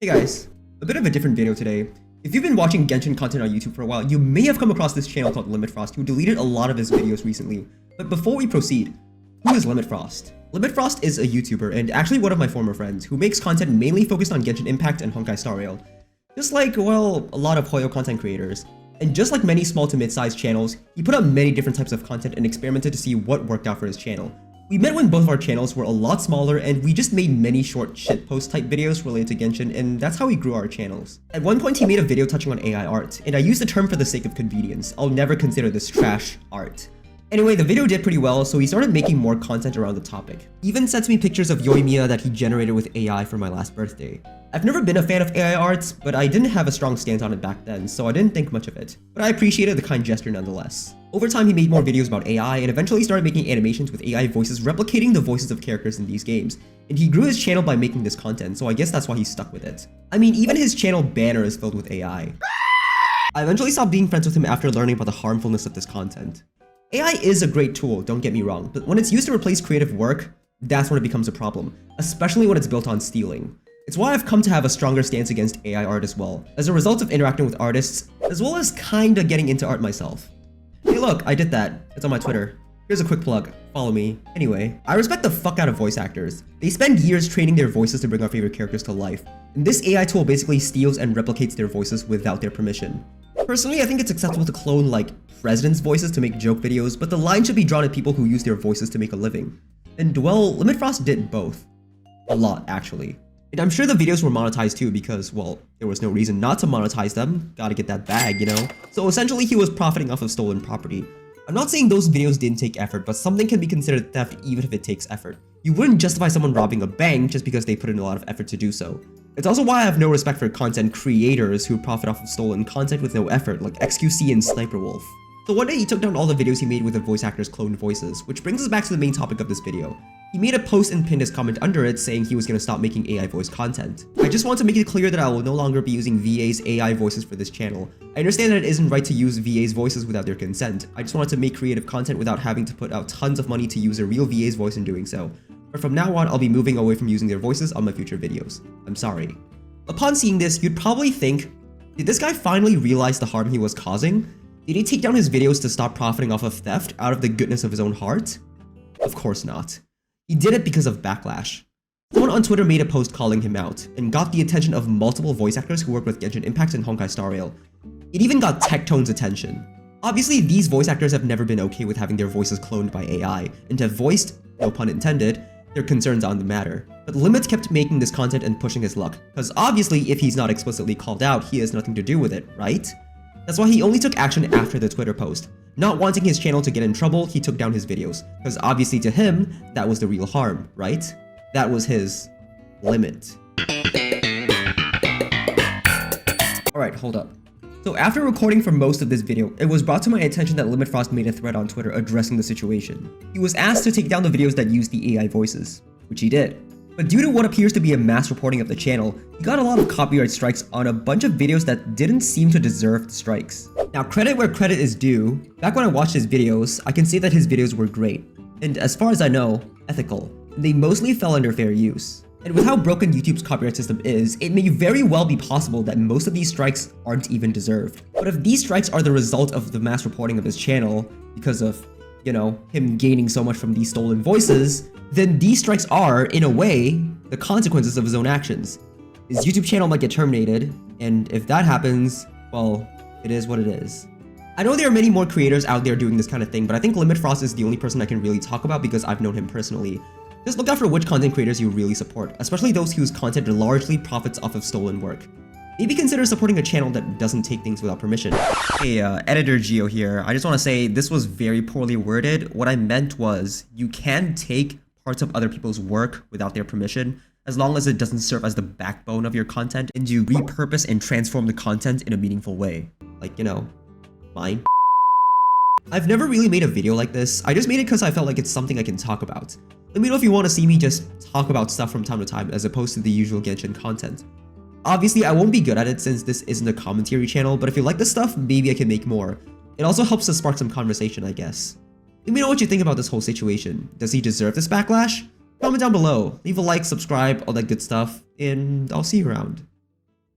Hey guys, a bit of a different video today. If you've been watching Genshin content on YouTube for a while, you may have come across this channel called LimitFrost, who deleted a lot of his videos recently. But before we proceed, who is LimitFrost? LimitFrost is a YouTuber and actually one of my former friends who makes content mainly focused on Genshin Impact and Honkai Star Rail. Just like, well, a lot of Hoyo content creators. And just like many small to mid-sized channels, he put out many different types of content and experimented to see what worked out for his channel. We met when both of our channels were a lot smaller and we just made many short shitpost type videos related to Genshin, and that's how we grew our channels. At one point he made a video touching on AI art, and I use the term for the sake of convenience. I'll never consider this trash art. Anyway, the video did pretty well, so he started making more content around the topic. He even sent me pictures of Yoimiya that he generated with AI for my last birthday. I've never been a fan of AI art, but I didn't have a strong stance on it back then, so I didn't think much of it. But I appreciated the kind gesture nonetheless. Over time, he made more videos about AI and eventually started making animations with AI voices replicating the voices of characters in these games. And he grew his channel by making this content, so I guess that's why he's stuck with it. I mean, even his channel banner is filled with AI. I eventually stopped being friends with him after learning about the harmfulness of this content. AI is a great tool, don't get me wrong, but when it's used to replace creative work, that's when it becomes a problem, especially when it's built on stealing. It's why I've come to have a stronger stance against AI art as well, as a result of interacting with artists, as well as kinda getting into art myself. Hey look, I did that. It's on my Twitter. Here's a quick plug. Follow me. Anyway, I respect the fuck out of voice actors. They spend years training their voices to bring our favorite characters to life, and this AI tool basically steals and replicates their voices without their permission. Personally, I think it's acceptable to clone, like, presidents' voices to make joke videos, but the line should be drawn at people who use their voices to make a living. And well, LimitFrost did both. A lot, actually. And I'm sure the videos were monetized too because, well, there was no reason not to monetize them. Gotta get that bag, you know? So essentially, he was profiting off of stolen property. I'm not saying those videos didn't take effort, but something can be considered theft even if it takes effort. You wouldn't justify someone robbing a bank just because they put in a lot of effort to do so. It's also why I have no respect for content creators who profit off of stolen content with no effort, like XQC and Sniper Wolf. So one day he took down all the videos he made with the voice actors' cloned voices, which brings us back to the main topic of this video. He made a post and pinned his comment under it saying he was going to stop making AI voice content. I just want to make it clear that I will no longer be using VA's AI voices for this channel. I understand that it isn't right to use VA's voices without their consent. I just wanted to make creative content without having to put out tons of money to use a real VA's voice in doing so. But from now on, I'll be moving away from using their voices on my future videos. I'm sorry. Upon seeing this, you'd probably think, did this guy finally realize the harm he was causing? Did he take down his videos to stop profiting off of theft out of the goodness of his own heart? Of course not. He did it because of backlash. Someone on Twitter made a post calling him out, and got the attention of multiple voice actors who work with Genshin Impact and Honkai Star Rail. It even got Tectone's attention. Obviously, these voice actors have never been okay with having their voices cloned by AI, and have voiced, no pun intended, their concerns on the matter. But Limit kept making this content and pushing his luck, because obviously if he's not explicitly called out, he has nothing to do with it, right? That's why he only took action after the Twitter post. Not wanting his channel to get in trouble, he took down his videos, because obviously to him, that was the real harm, right? That was his limit. Alright, hold up. So after recording for most of this video, it was brought to my attention that LimitFrost made a thread on Twitter addressing the situation. He was asked to take down the videos that used the AI voices, which he did. But due to what appears to be a mass reporting of the channel, he got a lot of copyright strikes on a bunch of videos that didn't seem to deserve the strikes. Now, credit where credit is due. Back when I watched his videos, I can say that his videos were great, and as far as I know, ethical. And they mostly fell under fair use. And with how broken YouTube's copyright system is, it may very well be possible that most of these strikes aren't even deserved. But if these strikes are the result of the mass reporting of his channel, because of, you know, him gaining so much from these stolen voices, then these strikes are, in a way, the consequences of his own actions. His YouTube channel might get terminated, and if that happens, well, it is what it is. I know there are many more creators out there doing this kind of thing, but I think LimitFrost is the only person I can really talk about because I've known him personally. Just look out for which content creators you really support, especially those whose content largely profits off of stolen work. Maybe consider supporting a channel that doesn't take things without permission. Hey, Editor Geo here. I just want to say this was very poorly worded. What I meant was, you can take parts of other people's work without their permission, as long as it doesn't serve as the backbone of your content, and you repurpose and transform the content in a meaningful way. Like, you know, mine. I've never really made a video like this. I just made it because I felt like it's something I can talk about. Let me know if you want to see me just talk about stuff from time to time as opposed to the usual Genshin content. Obviously, I won't be good at it since this isn't a commentary channel, but if you like this stuff, maybe I can make more. It also helps to spark some conversation, I guess. Let me know what you think about this whole situation. Does he deserve this backlash? Comment down below, leave a like, subscribe, all that good stuff, and I'll see you around.